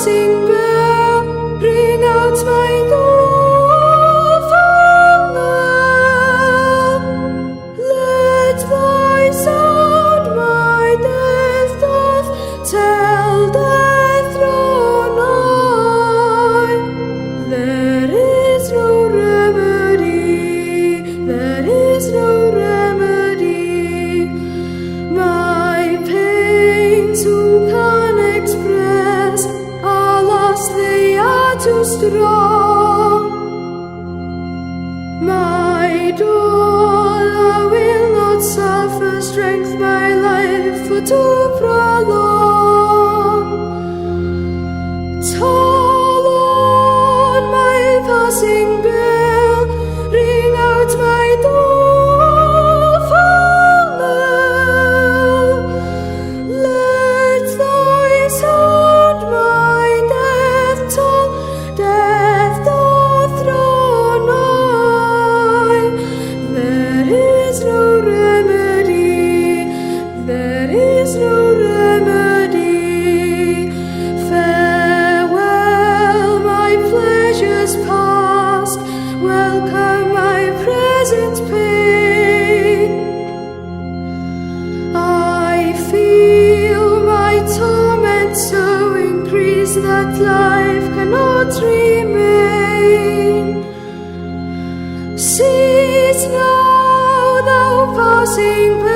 passing bell, ring out my doleful knell. Let thy sound my death doth tell, death draw nigh. There is no remedy, there is no remedy. My pains who can express, alas, they are too strong. My dolor will not suffer strength my life for to prolong. Toll on my passing bell, ring out my doleful knell. Let thy sound my death toll, death doth draw nigh. There is no remedy, there is no remedy. Farewell, my pleasures past, welcome my present pain. I feel my torment so increase that life cannot remain. Cease now, thou passing bell.